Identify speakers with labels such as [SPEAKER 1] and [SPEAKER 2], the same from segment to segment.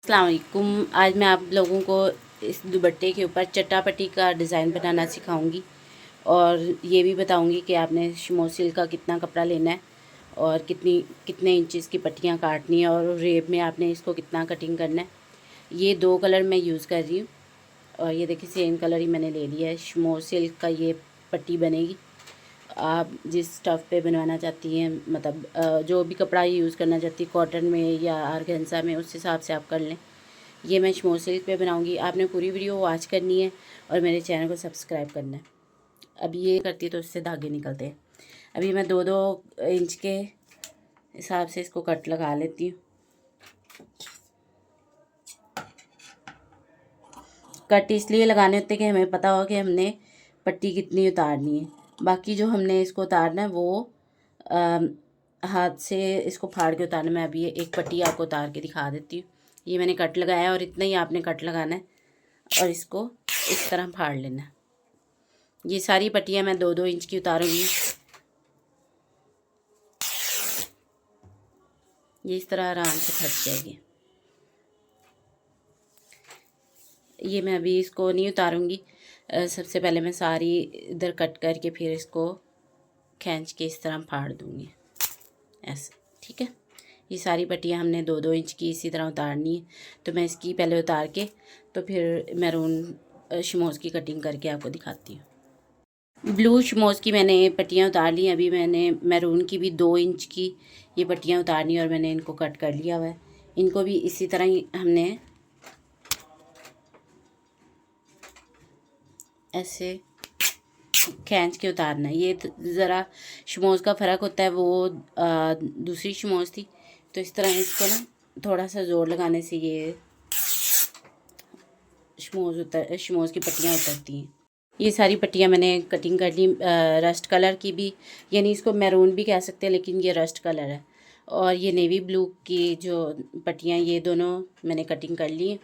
[SPEAKER 1] अस्सलाम वालेकुम। आज मैं आप लोगों को इस दुपट्टे के ऊपर चट्टापट्टी का डिज़ाइन बनाना सिखाऊंगी और ये भी बताऊंगी कि आपने शिमो सिल्क का कितना कपड़ा लेना है और कितने इंचेस की पट्टियाँ काटनी है और रेब में आपने इसको कितना कटिंग करना है। ये 2 कलर मैं यूज़ कर रही हूँ और ये देखिए सेम कलर ही मैंने ले लिया है। शिमो सिल्क का ये पट्टी बनेगी। आप जिस स्टफ़ पे बनवाना चाहती हैं, मतलब जो भी कपड़ा यूज़ करना चाहती है, कॉटन में या ऑर्गेन्जा में, उस हिसाब से आप कर लें। ये मैं शिमो सिल्क पे बनाऊंगी। आपने पूरी वीडियो वॉच करनी है और मेरे चैनल को सब्सक्राइब करना है। अभी ये करती है तो इससे धागे निकलते हैं। अभी मैं 2-2 इंच के हिसाब से इसको कट लगा लेती हूँ। कट इसलिए लगाने होते हैं कि हमें पता हो कि हमने पट्टी कितनी उतारनी है। बाकी जो हमने इसको उतारना है वो हाथ से इसको फाड़ के उतारना। मैं अभी एक पट्टी आपको उतार के दिखा देती हूँ। ये मैंने कट लगाया और इतना ही आपने कट लगाना है और इसको इस तरह फाड़ लेना है। ये सारी पट्टियाँ मैं 2-2 इंच की उतारूँगी। ये इस तरह आराम से फट जाएगी। ये मैं अभी इसको नहीं उतारूँगी। सबसे पहले मैं सारी इधर कट करके फिर इसको खींच के इस तरह फाड़ दूँगी ऐसे, ठीक है। ये सारी पट्टियाँ हमने 2-2 इंच की इसी तरह उतारनी है। तो मैं इसकी पहले उतार के तो फिर मैरून शिमोज़ की कटिंग करके आपको दिखाती हूँ। ब्लू शिमोज़ की मैंने पट्टियाँ उतार ली। अभी मैंने मैरून की भी 2 इंच की ये पट्टियाँ उतारनी और मैंने इनको कट कर लिया हुआ है। इनको भी इसी तरह ही हमने ऐसे खींच के उतारना है। ये ज़रा शिमोज़ का फ़र्क होता है, वो दूसरी शिमोज़ थी तो इस तरह इसको ना थोड़ा सा ज़ोर लगाने से ये शिमोज़ की पट्टियाँ उतरती हैं। ये सारी पट्टियाँ मैंने कटिंग कर ली। रस्ट कलर की भी, यानी इसको मैरून भी कह सकते हैं, लेकिन ये रस्ट कलर है। और ये नेवी ब्लू की जो पट्टियाँ, ये दोनों मैंने कटिंग कर ली हैं।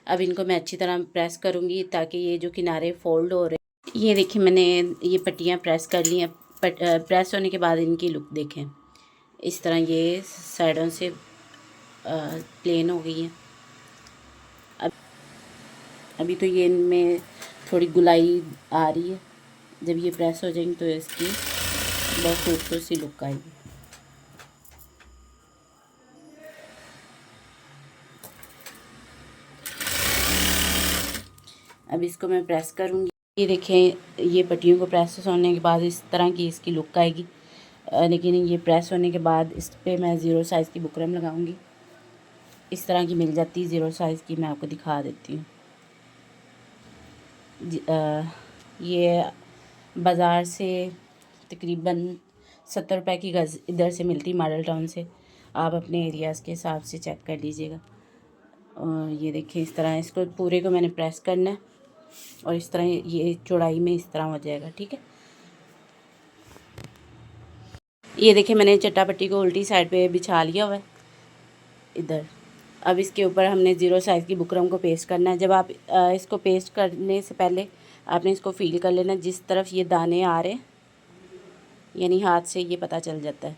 [SPEAKER 1] अब इनको मैं अच्छी तरह प्रेस करूँगी ताकि ये जो किनारे फोल्ड हो रहे, ये देखिए मैंने ये पट्टियाँ प्रेस कर ली हैं। प्रेस होने के बाद इनकी लुक देखें। इस तरह ये साइडों से प्लेन हो गई हैं। अभी तो ये इनमें थोड़ी गुलाई आ रही है। जब ये प्रेस हो जाएंगी तो इसकी बहुत खूबसूरत सी लुक आएगी। अब इसको मैं प्रेस करूँगी। ये देखें, ये पट्टियों को प्रेस होने के बाद इस तरह की इसकी लुक आएगी। लेकिन ये प्रेस होने के बाद इस पर मैं ज़ीरो साइज़ की बुकरम लगाऊंगी। इस तरह की मिल जाती है ज़ीरो साइज़ की, मैं आपको दिखा देती हूँ। ये बाज़ार से तकरीबन 70 रुपए की गज़ इधर से मिलती, मॉडल टाउन से। आप अपने एरियाज़ के हिसाब से चेक कर लीजिएगा। और ये देखिए इस तरह इसको पूरे को मैंने प्रेस करना है और इस तरह ये चौड़ाई में इस तरह हो जाएगा, ठीक है। ये देखिए मैंने चट्टापट्टी को उल्टी साइड पे बिछा लिया हुआ है इधर। अब इसके ऊपर हमने ज़ीरो साइज़ की बुकरम को पेस्ट करना है। जब आप इसको पेस्ट करने से पहले आपने इसको फील कर लेना, जिस तरफ ये दाने आ रहे हैं, यानी हाथ से ये पता चल जाता है,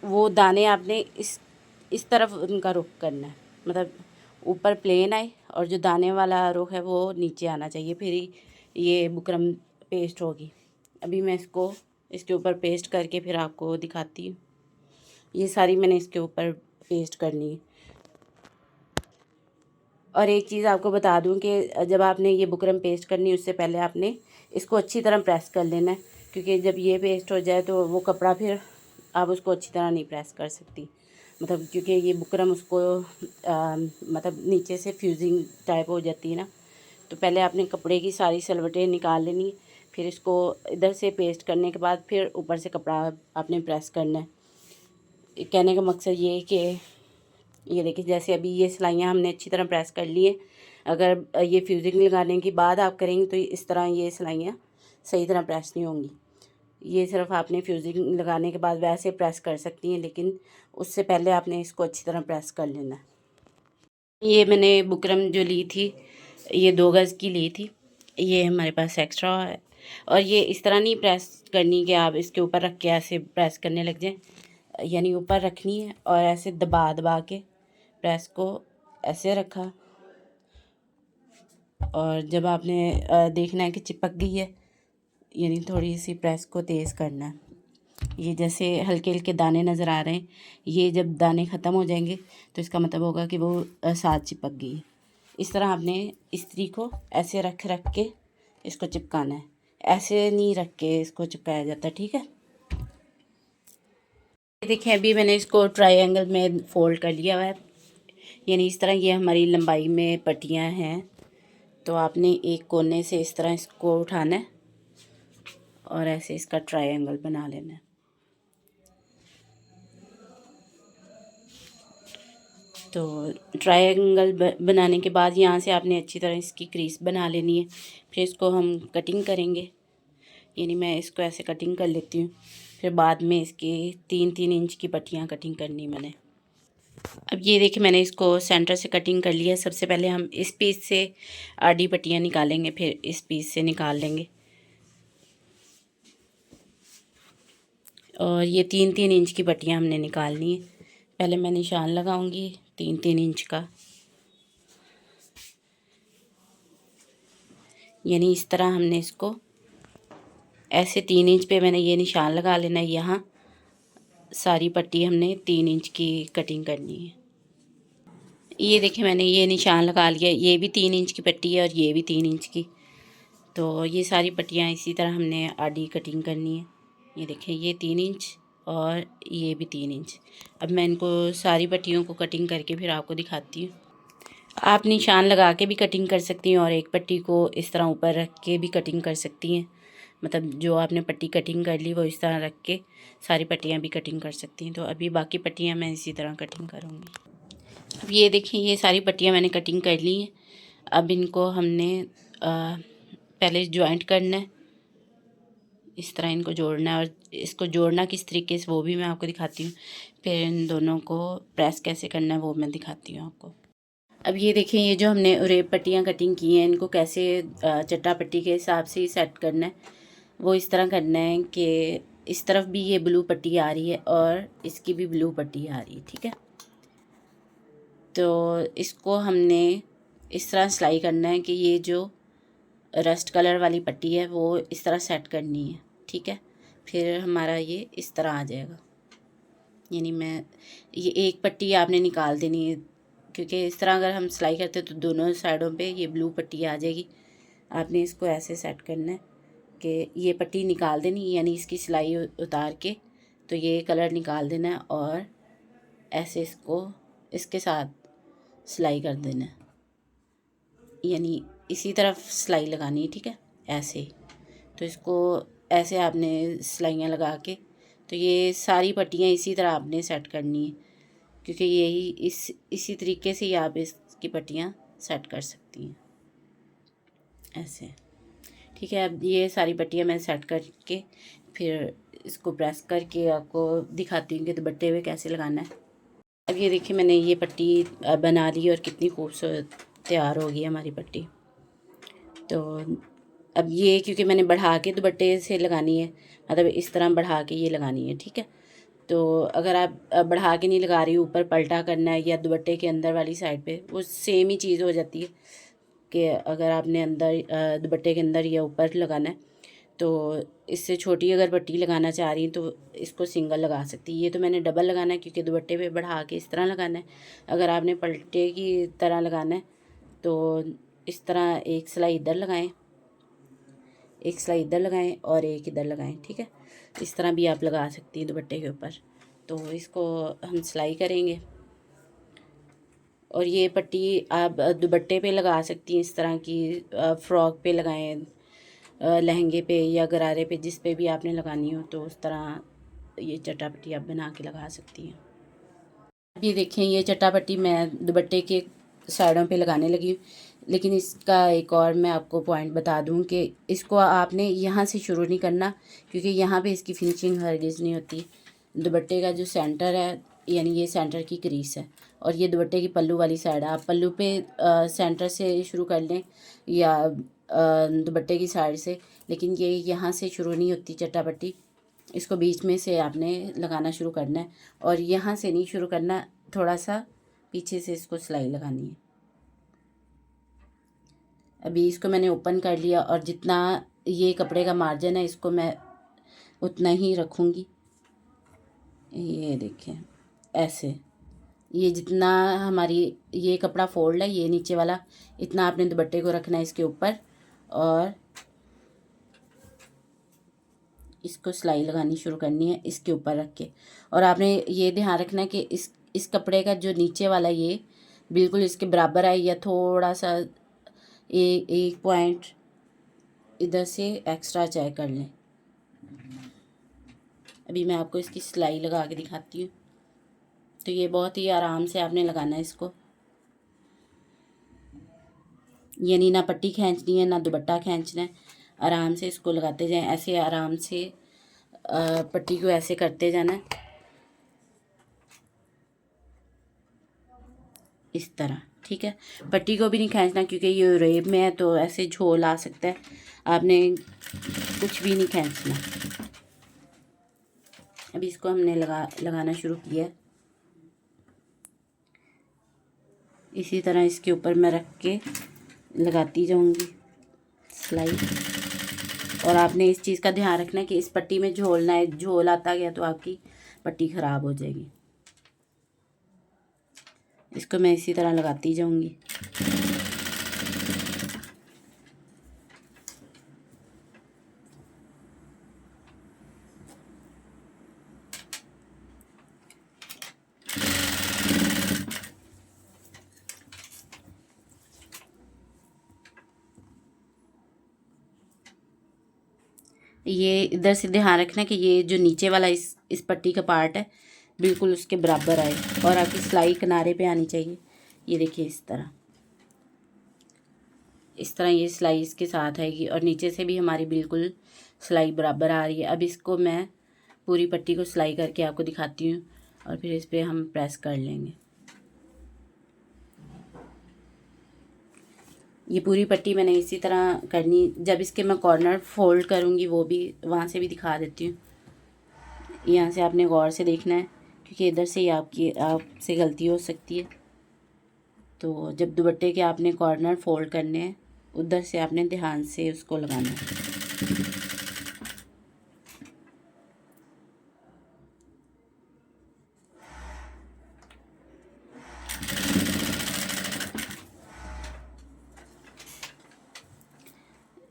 [SPEAKER 1] वो दाने आपने इस तरफ उनका रुख करना है। मतलब ऊपर प्लेन आए और जो दाने वाला रुख है वो नीचे आना चाहिए, फिर ही ये बुकरम पेस्ट होगी। अभी मैं इसको इसके ऊपर पेस्ट करके फिर आपको दिखाती हूँ। ये सारी मैंने इसके ऊपर पेस्ट करनी है। और एक चीज़ आपको बता दूं कि जब आपने ये बुकरम पेस्ट करनी है उससे पहले आपने इसको अच्छी तरह प्रेस कर लेना है, क्योंकि जब ये पेस्ट हो जाए तो वो कपड़ा फिर आप उसको अच्छी तरह नहीं प्रेस कर सकती। मतलब क्योंकि ये बुकरम उसको मतलब नीचे से फ्यूजिंग टाइप हो जाती है ना, तो पहले आपने कपड़े की सारी सलवटें निकाल लेनी है, फिर इसको इधर से पेस्ट करने के बाद फिर ऊपर से कपड़ा आपने प्रेस करना है। कहने का मकसद ये है कि ये देखिए जैसे अभी ये सिलाइयाँ हमने अच्छी तरह प्रेस कर ली है। अगर ये फ्यूजिंग लगाने के बाद आप करेंगे तो इस तरह ये सिलाइयाँ सही तरह प्रेस नहीं होंगी। ये सिर्फ आपने फ्यूजिंग लगाने के बाद वैसे प्रेस कर सकती हैं, लेकिन उससे पहले आपने इसको अच्छी तरह प्रेस कर लेना है। ये मैंने बुकरम जो ली थी, ये 2 गज़ की ली थी। ये हमारे पास एक्स्ट्रा है। और ये इस तरह नहीं प्रेस करनी कि आप इसके ऊपर रख के ऐसे प्रेस करने लग जाएं, यानी ऊपर रखनी है और ऐसे दबा दबा के प्रेस को ऐसे रखा, और जब आपने देखना है कि चिपक गई है, यानी थोड़ी सी प्रेस को तेज़ करना है। ये जैसे हल्के हल्के दाने नज़र आ रहे हैं, ये जब दाने ख़त्म हो जाएंगे तो इसका मतलब होगा कि वो साथ चिपक गई है। इस तरह आपने इस्त्री को ऐसे रख रख के इसको चिपकाना है, ऐसे नहीं रख के इसको चिपकाया जाता, ठीक है। देखिए अभी मैंने इसको ट्रायंगल में फ़ोल्ड कर लिया हुआ है, यानी इस तरह ये हमारी लंबाई में पट्टियाँ हैं। तो आपने एक कोने से इस तरह इसको उठाना है और ऐसे इसका ट्रायंगल बना लेना है। तो ट्रायंगल बनाने के बाद यहाँ से आपने अच्छी तरह इसकी क्रीज बना लेनी है। फिर इसको हम कटिंग करेंगे, यानी मैं इसको ऐसे कटिंग कर लेती हूँ। फिर बाद में इसकी 3-3 इंच की पट्टियाँ कटिंग करनी मैंने। अब ये देखिए मैंने इसको सेंटर से कटिंग कर लिया। सबसे पहले हम इस पीस से आधी पट्टियाँ निकालेंगे, फिर इस पीस से निकाल लेंगे। और ये 3-3 इंच की पट्टियाँ हमने निकालनी है। पहले मैं निशान लगाऊंगी 3-3 इंच का, यानी इस तरह हमने इसको ऐसे 3 इंच पे मैंने ये निशान लगा लेना है। यहाँ सारी पट्टी हमने 3 इंच की कटिंग करनी है। ये देखिए मैंने ये निशान लगा लिया, ये भी 3 इंच की पट्टी है और ये भी 3 इंच की। तो ये सारी पट्टियाँ इसी तरह हमने आधी कटिंग करनी है। ये देखिए ये 3 इंच और ये भी 3 इंच। अब मैं इनको सारी पट्टियों को कटिंग करके फिर आपको दिखाती हूँ। आप निशान लगा के भी कटिंग कर सकती हैं और एक पट्टी को इस तरह ऊपर रख के भी कटिंग कर सकती हैं। मतलब जो आपने पट्टी कटिंग कर ली वो इस तरह रख के सारी पट्टियाँ भी कटिंग कर सकती हैं। तो अभी बाकी पट्टियाँ मैं इसी तरह कटिंग करूँगी। अब ये देखिए ये सारी पट्टियाँ मैंने कटिंग कर ली हैं। अब इनको हमने पहले जॉइंट करना है, इस तरह इनको जोड़ना है। और इसको जोड़ना किस तरीके से वो भी मैं आपको दिखाती हूँ। फिर इन दोनों को प्रेस कैसे करना है वो मैं दिखाती हूँ आपको। अब ये देखें ये जो हमने उरेब पट्टियाँ कटिंग की हैं इनको कैसे चट्टा पट्टी के हिसाब से ही सेट करना है। वो इस तरह करना है कि इस तरफ भी ये ब्लू पट्टी आ रही है और इसकी भी ब्लू पट्टी आ रही है, ठीक है। तो इसको हमने इस तरह सिलाई करना है कि ये जो रस्ट कलर वाली पट्टी है वो इस तरह सेट करनी है, ठीक है। फिर हमारा ये इस तरह आ जाएगा, यानी मैं ये एक पट्टी आपने निकाल देनी है, क्योंकि इस तरह अगर हम सिलाई करते हैं तो दोनों साइडों पे ये ब्लू पट्टी आ जाएगी। आपने इसको ऐसे सेट करना है कि ये पट्टी निकाल देनी, यानी इसकी सिलाई उतार के तो ये कलर निकाल देना है और ऐसे इसको इसके साथ सिलाई कर देना है, यानी इसी तरफ सिलाई लगानी है, ठीक है, ऐसे ही। तो इसको ऐसे आपने सिलाइयाँ लगा के तो ये सारी पट्टियाँ इसी तरह आपने सेट करनी है, क्योंकि यही इसी तरीके से ही आप इसकी पट्टियाँ सेट कर सकती हैं ऐसे, ठीक है। अब ये सारी पट्टियाँ मैं सेट करके फिर इसको प्रेस करके आपको दिखाती हूँ कि दुपट्टे पे कैसे लगाना है। अब ये देखिए मैंने ये पट्टी बना ली और कितनी खूबसूरत तैयार हो गई हमारी पट्टी। तो अब ये क्योंकि मैंने बढ़ा के दुपट्टे से लगानी है, मतलब इस तरह बढ़ा के ये लगानी है, ठीक है। तो अगर आप बढ़ा के नहीं लगा रही, ऊपर पलटा करना है या दुपट्टे के अंदर वाली साइड पे, वो सेम ही चीज़ हो जाती है कि अगर आपने अंदर दुपट्टे के अंदर या ऊपर लगाना है तो इससे छोटी अगर पट्टी लगाना चाह रही तो इसको सिंगल लगा सकती है। ये तो मैंने डबल लगाना है क्योंकि दुपट्टे पे बढ़ा के इस तरह लगाना है। अगर आपने पलटे की तरह लगाना है तो इस तरह एक सिलाई इधर लगाएं, एक सिलाई इधर लगाएं और एक इधर लगाएं, ठीक है। इस तरह भी आप लगा सकती हैं दुपट्टे के ऊपर। तो इसको हम सिलाई करेंगे और ये पट्टी आप दुपट्टे पे लगा सकती हैं, इस तरह की फ़्रॉक पे लगाएं, लहंगे पे या गरारे पे, जिस पे भी आपने लगानी हो तो उस तरह ये चट्टापट्टी आप बना के लगा सकती हैं। अब ये देखें ये चट्टापट्टी मैं दुपट्टे के साइडों पे लगाने लगी हूँ, लेकिन इसका एक और मैं आपको पॉइंट बता दूँ कि इसको आपने यहाँ से शुरू नहीं करना, क्योंकि यहाँ पे इसकी फिनिशिंग हरगिज़ नहीं होती। दुपट्टे का जो सेंटर है, यानी ये सेंटर की क्रीज है और ये दुपट्टे की पल्लू वाली साइड है। आप पल्लू पे सेंटर से शुरू कर लें या दुपट्टे की साइड से, लेकिन ये यहाँ से शुरू नहीं होती चट्टापट्टी। इसको बीच में से आपने लगाना शुरू करना है और यहाँ से नहीं शुरू करना, थोड़ा सा पीछे से इसको सिलाई लगानी है। अभी इसको मैंने ओपन कर लिया और जितना ये कपड़े का मार्जिन है इसको मैं उतना ही रखूँगी। ये देखें ऐसे, ये जितना हमारी ये कपड़ा फोल्ड है, ये नीचे वाला इतना आपने दुपट्टे को रखना है इसके ऊपर, और इसको सिलाई लगानी शुरू करनी है इसके ऊपर रख के। और आपने ये ध्यान रखना है कि इस कपड़े का जो नीचे वाला ये बिल्कुल इसके बराबर आए, या थोड़ा सा एक पॉइंट इधर से एक्स्ट्रा चेक कर लें। अभी मैं आपको इसकी सिलाई लगा के दिखाती हूँ। तो ये बहुत ही आराम से आपने लगाना है इसको, यानी ना पट्टी खींचनी है ना दुपट्टा खींचना है। आराम से इसको लगाते जाएं, ऐसे आराम से पट्टी को ऐसे करते जाना है इस तरह, ठीक है। पट्टी को भी नहीं खींचना क्योंकि ये रेब में है तो ऐसे झोल आ सकता है, आपने कुछ भी नहीं खींचना। अभी इसको हमने लगाना शुरू किया। इसी तरह इसके ऊपर मैं रख के लगाती जाऊंगी सिलाई। और आपने इस चीज़ का ध्यान रखना है कि इस पट्टी में झोल ना है, झोल आता गया तो आपकी पट्टी ख़राब हो जाएगी। इसको मैं इसी तरह लगाती जाऊंगी। ये इधर से ध्यान रखना कि ये जो नीचे वाला इस पट्टी का पार्ट है बिल्कुल उसके बराबर आए, और आपकी सिलाई किनारे पे आनी चाहिए। ये देखिए इस तरह ये सिलाई इसके साथ आएगी, और नीचे से भी हमारी बिल्कुल सिलाई बराबर आ रही है। अब इसको मैं पूरी पट्टी को सिलाई करके आपको दिखाती हूँ, और फिर इस पर हम प्रेस कर लेंगे। ये पूरी पट्टी मैंने इसी तरह करनी। जब इसके मैं कॉर्नर फोल्ड करूँगी वो भी वहाँ से भी दिखा देती हूँ। यहाँ से आपने गौर से देखना है क्योंकि इधर से ही आपसे गलती हो सकती है। तो जब दुपट्टे के आपने कॉर्नर फोल्ड करने हैं उधर से आपने ध्यान से उसको लगाना है।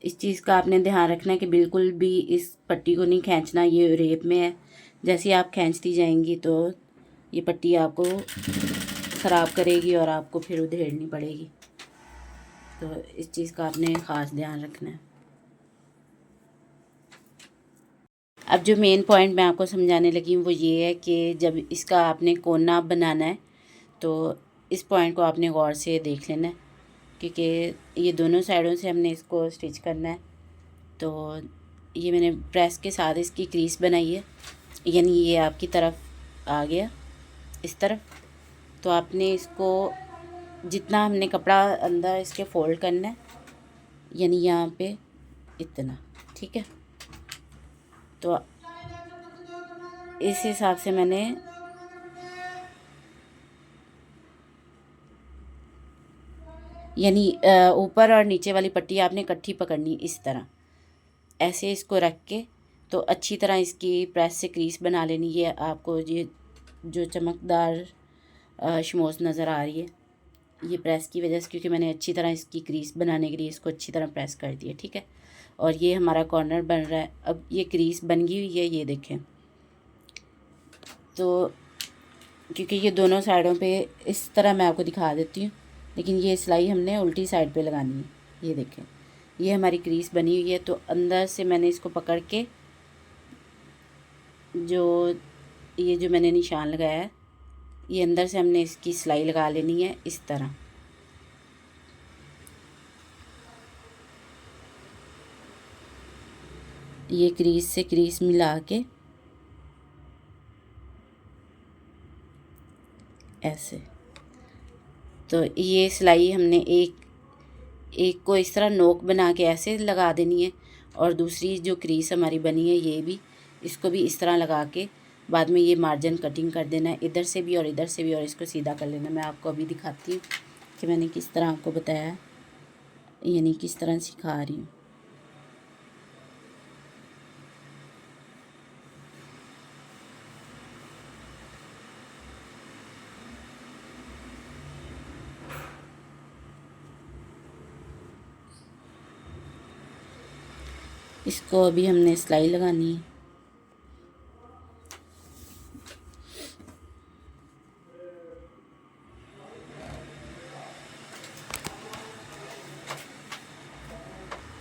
[SPEAKER 1] इस चीज़ का आपने ध्यान रखना है कि बिल्कुल भी इस पट्टी को नहीं खींचना, ये रेप में है। जैसे आप खींचती जाएंगी तो ये पट्टी आपको ख़राब करेगी और आपको फिर उधेड़नी पड़ेगी। तो इस चीज़ का आपने ख़ास ध्यान रखना है। अब जो मेन पॉइंट मैं आपको समझाने लगी हूँ वो ये है कि जब इसका आपने कोना बनाना है तो इस पॉइंट को आपने गौर से देख लेना है, क्योंकि ये दोनों साइडों से हमने इसको स्टिच करना है। तो ये मैंने प्रेस के साथ इसकी क्रीज बनाई है, यानी ये आपकी तरफ आ गया इस तरफ। तो आपने इसको जितना हमने कपड़ा अंदर इसके फोल्ड करना है, यानी यहाँ पे इतना, ठीक है। तो इस हिसाब से मैंने यानी ऊपर और नीचे वाली पट्टी आपने इकट्ठी पकड़नी इस तरह, ऐसे इसको रख के तो अच्छी तरह इसकी प्रेस से क्रीज बना लेनी है। आपको ये जो चमकदार शमोस नज़र आ रही है ये प्रेस की वजह से, क्योंकि मैंने अच्छी तरह इसकी क्रीज बनाने के लिए इसको अच्छी तरह प्रेस कर दिया, ठीक है। और ये हमारा कॉर्नर बन रहा है। अब ये क्रीज बन गई हुई है, ये देखें। तो क्योंकि ये दोनों साइडों पे इस तरह मैं आपको दिखा देती हूँ, लेकिन ये सिलाई हमने उल्टी साइड पे लगानी है। ये देखें ये हमारी क्रीज बनी हुई है। तो अंदर से मैंने इसको पकड़ के जो मैंने निशान लगाया है ये अंदर से हमने इसकी सिलाई लगा लेनी है इस तरह। ये क्रीज से क्रीज मिला के ऐसे। तो ये सिलाई हमने एक को इस तरह नोक बना के ऐसे लगा देनी है, और दूसरी जो क्रीज हमारी बनी है ये भी, इसको भी इस तरह लगा के बाद में ये मार्जिन कटिंग कर देना है, इधर से भी और इधर से भी, और इसको सीधा कर लेना। मैं आपको अभी दिखाती हूँ कि मैंने किस तरह आपको बताया है, यानी किस तरह सिखा रही हूँ। इसको अभी हमने सिलाई लगानी है।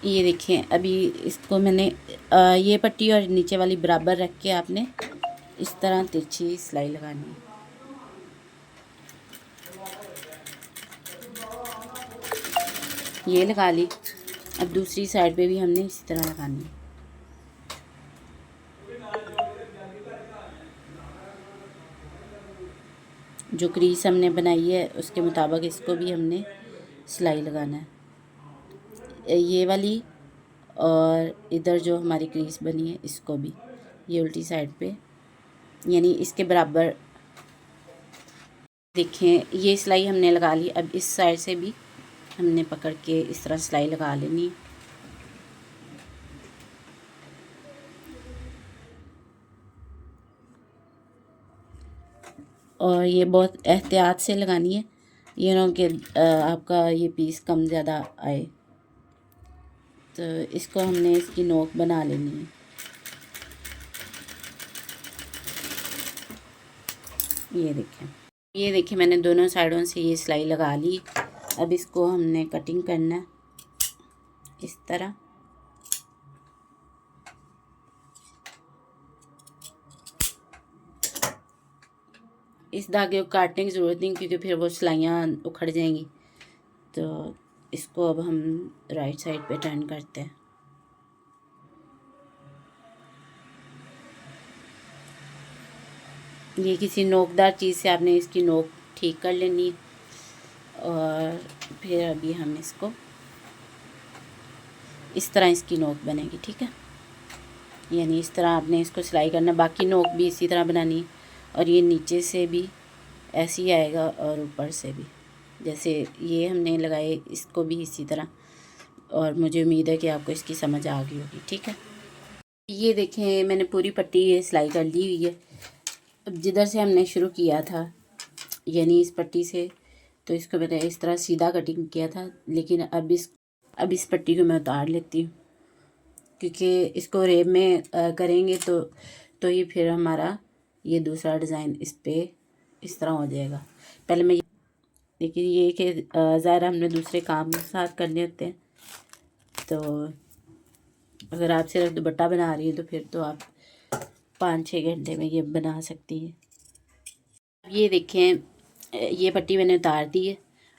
[SPEAKER 1] ये देखिए अभी इसको मैंने ये पट्टी और नीचे वाली बराबर रख के आपने इस तरह तिरछी सिलाई लगानी है। ये लगा ली। अब दूसरी साइड पे भी हमने इसी तरह लगानी है। जो क्रीज हमने बनाई है उसके मुताबिक इसको भी हमने सिलाई लगाना है, ये वाली, और इधर जो हमारी क्रीज बनी है इसको भी, ये उल्टी साइड पे, यानी इसके बराबर। देखें ये सिलाई हमने लगा ली। अब इस साइड से भी हमने पकड़ के इस तरह सिलाई लगा लेनी है। और ये बहुत एहतियात से लगानी है, ये ना कि आपका ये पीस कम ज़्यादा आए। तो इसको हमने इसकी नोक बना लेनी है। ये देखिए मैंने दोनों साइडों से ये सिलाई लगा ली। अब इसको हमने कटिंग करना है इस तरह। इस धागे को काटने की ज़रूरत नहीं, क्योंकि फिर वो सिलाइयाँ उखड़ जाएंगी। तो इसको अब हम राइट साइड पे टर्न करते हैं। ये किसी नोकदार चीज़ से आपने इसकी नोक ठीक कर लेनी है। और फिर अभी हम इसको इस तरह इसकी नोक बनेगी, ठीक है। यानी इस तरह आपने इसको सिलाई करना, बाकी नोक भी इसी तरह बनानी। और ये नीचे से भी ऐसे ही आएगा और ऊपर से भी, जैसे ये हमने लगाए इसको भी इसी तरह। और मुझे उम्मीद है कि आपको इसकी समझ आ गई होगी, ठीक है। ये देखें मैंने पूरी पट्टी ये सिलाई कर ली हुई है। अब जिधर से हमने शुरू किया था, यानी इस पट्टी से, तो इसको मैंने इस तरह सीधा कटिंग किया था, लेकिन अब इस पट्टी को मैं उतार लेती हूँ, क्योंकि इसको रेब में करेंगे तो ये फिर हमारा ये दूसरा डिज़ाइन इस पे इस तरह हो जाएगा। पहले मैं, लेकिन ये कि ज़ाहिर हमने दूसरे काम साथ करने होते हैं। तो अगर आप सिर्फ दुपट्टा बना रही हैं तो फिर तो आप 5-6 घंटे में ये बना सकती हैं। ये देखें ये पट्टी मैंने उतार दी है,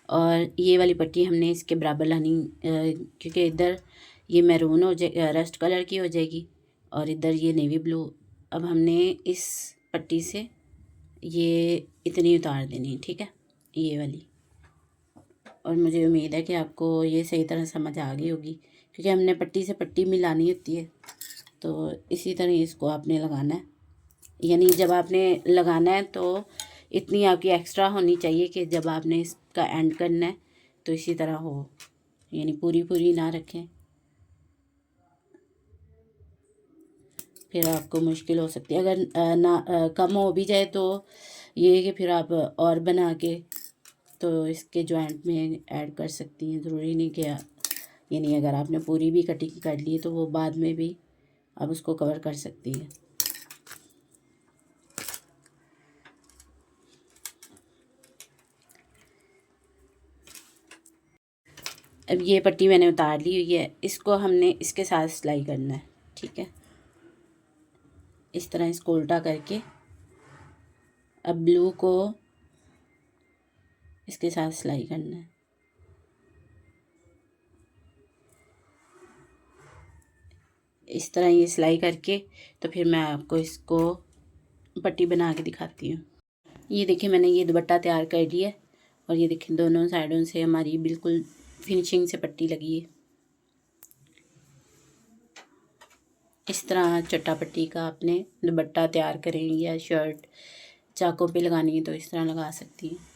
[SPEAKER 1] और ये वाली पट्टी हमने इसके बराबर लानी, क्योंकि इधर ये मैरून हो जाए, रस्ट कलर की हो जाएगी, और इधर ये नेवी ब्लू। अब हमने इस पट्टी से ये इतनी उतार देनी है, ठीक है, ये वाली। और मुझे उम्मीद है कि आपको ये सही तरह समझ आ गई होगी, क्योंकि हमने पट्टी से पट्टी मिलानी होती है। तो इसी तरह इसको आपने लगाना है, यानी जब आपने लगाना है तो इतनी आपकी एक्स्ट्रा होनी चाहिए कि जब आपने इसका एंड करना है तो इसी तरह हो, यानी पूरी पूरी ना रखें, फिर आपको मुश्किल हो सकती है। अगर कम हो भी जाए तो ये है कि फिर आप और बना के तो इसके जॉइंट में ऐड कर सकती हैं। ज़रूरी नहीं कि यानी अगर आपने पूरी भी कटिंग कर ली तो वो बाद में भी आप उसको कवर कर सकती हैं। अब ये पट्टी मैंने उतार ली हुई है, इसको हमने इसके साथ सिलाई करना है, ठीक है। इस तरह इसको उल्टा करके अब ब्लू को इसके साथ सिलाई करना है। इस तरह ये सिलाई करके तो फिर मैं आपको इसको पट्टी बना के दिखाती हूँ। ये देखिए मैंने ये दुपट्टा तैयार कर लिया है, और ये देखिए दोनों साइडों से हमारी बिल्कुल फिनिशिंग से पट्टी लगी है। इस तरह चट्टापट्टी का आपने दुपट्टा तैयार करें या शर्ट चाकों पे लगानी है तो इस तरह लगा सकती हैं।